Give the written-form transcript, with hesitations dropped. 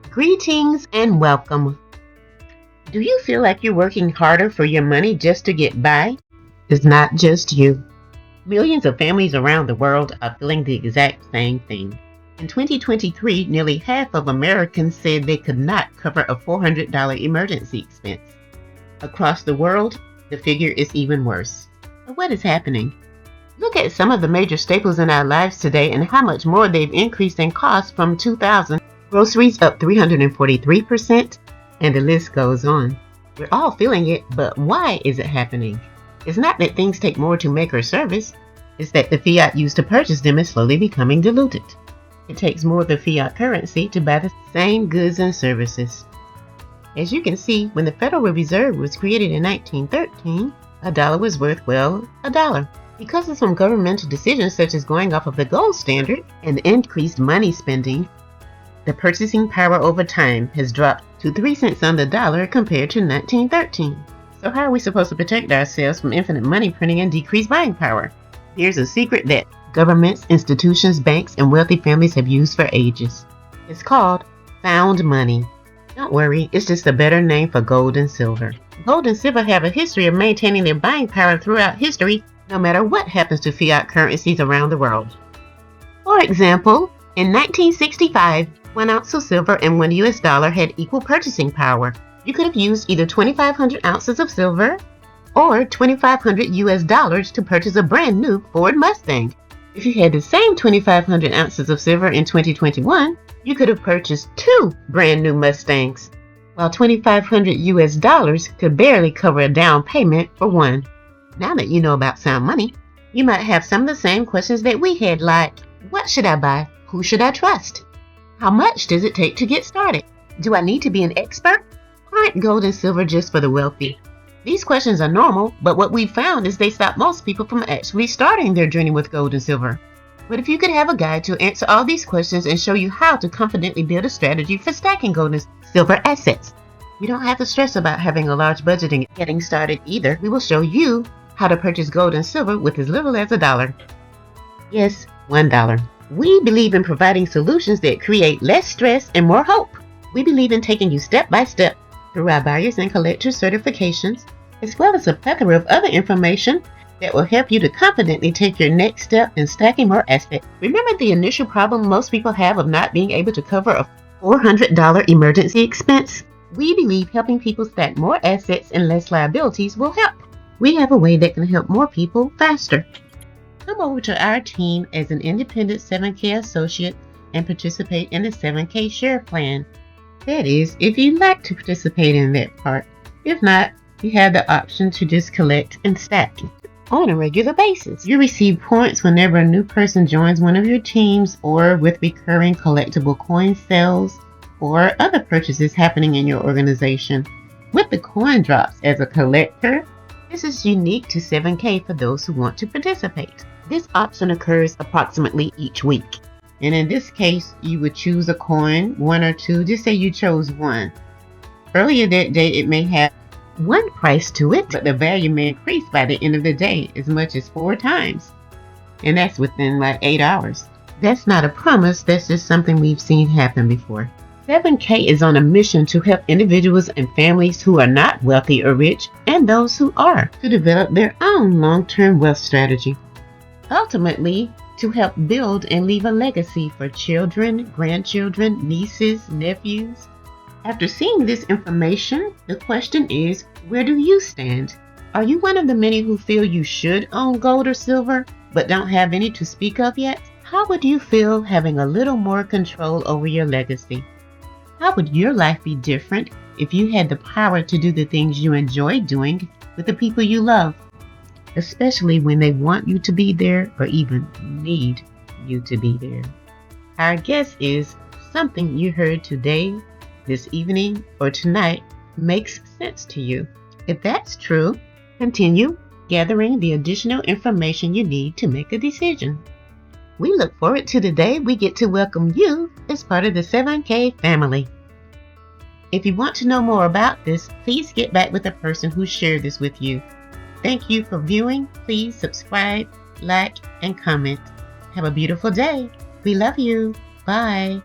Greetings and welcome. Do you feel like you're working harder for your money just to get by? It's not just you. Millions of families around the world are feeling the exact same thing. In 2023, nearly half of Americans said they could not cover a $400 emergency expense. Across the world, the figure is even worse. But what is happening? Look at some of the major staples in our lives today and how much more they've increased in cost from 2000. Groceries up 343%, and the list goes on. We're all feeling it, but why is it happening? It's not that things take more to make or service, it's that the fiat used to purchase them is slowly becoming diluted. It takes more of the fiat currency to buy the same goods and services. As you can see, when the Federal Reserve was created in 1913, a dollar was worth, a dollar. Because of some governmental decisions such as going off of the gold standard and increased money spending, the purchasing power over time has dropped to 3 cents on the dollar compared to 1913. So how are we supposed to protect ourselves from infinite money printing and decreased buying power? Here's a secret that governments, institutions, banks, and wealthy families have used for ages. It's called found money. Don't worry, it's just a better name for gold and silver. Gold and silver have a history of maintaining their buying power throughout history, no matter what happens to fiat currencies around the world. For example, in 1965, 1 ounce of silver and $1 had equal purchasing power. You could have used either 2,500 ounces of silver or $2,500 to purchase a brand new Ford Mustang. If you had the same 2,500 ounces of silver in 2021, you could have purchased 2 brand new Mustangs, while $2,500 could barely cover a down payment for one. Now that you know about sound money, you might have some of the same questions that we had, like, what should I buy? Who should I trust? How much does it take to get started? Do I need to be an expert? Aren't gold and silver just for the wealthy? These questions are normal, but what we've found is they stop most people from actually starting their journey with gold and silver. But if you could have a guide to answer all these questions and show you how to confidently build a strategy for stacking gold and silver assets, you don't have to stress about having a large budget and getting started either. We will show you how to purchase gold and silver with as little as $1. Yes, $1. We believe in providing solutions that create less stress and more hope. We believe in taking you step by step through our buyers and collectors certifications, as well as a plethora of other information that will help you to confidently take your next step in stacking more assets. Remember the initial problem most people have of not being able to cover a $400 emergency expense? We believe helping people stack more assets and less liabilities will help. We have a way that can help more people faster. Come over to our team as an independent 7K associate and participate in the 7K share plan. That is, if you'd like to participate in that part. If not, you have the option to just collect and stack on a regular basis. You receive points whenever a new person joins one of your teams or with recurring collectible coin sales or other purchases happening in your organization. With the coin drops as a collector, this is unique to 7K for those who want to participate. This option occurs approximately each week. And in this case, you would choose a coin, 1 or 2. Just say you chose 1. Earlier that day, it may have 1 price to it, but the value may increase by the end of the day as much as 4 times. And that's within like 8 hours. That's not a promise, that's just something we've seen happen before. 7K is on a mission to help individuals and families who are not wealthy or rich, and those who are, to develop their own long-term wealth strategy. Ultimately, to help build and leave a legacy for children, grandchildren, nieces, nephews. After seeing this information, the question is, where do you stand? Are you one of the many who feel you should own gold or silver, but don't have any to speak of yet? How would you feel having a little more control over your legacy? How would your life be different if you had the power to do the things you enjoy doing with the people you love? Especially when they want you to be there or even need you to be there. Our guess is something you heard today, this evening, or tonight makes sense to you. If that's true, continue gathering the additional information you need to make a decision. We look forward to the day we get to welcome you as part of the 7K family. If you want to know more about this, please get back with the person who shared this with you. Thank you for viewing. Please subscribe, like, and comment. Have a beautiful day. We love you. Bye.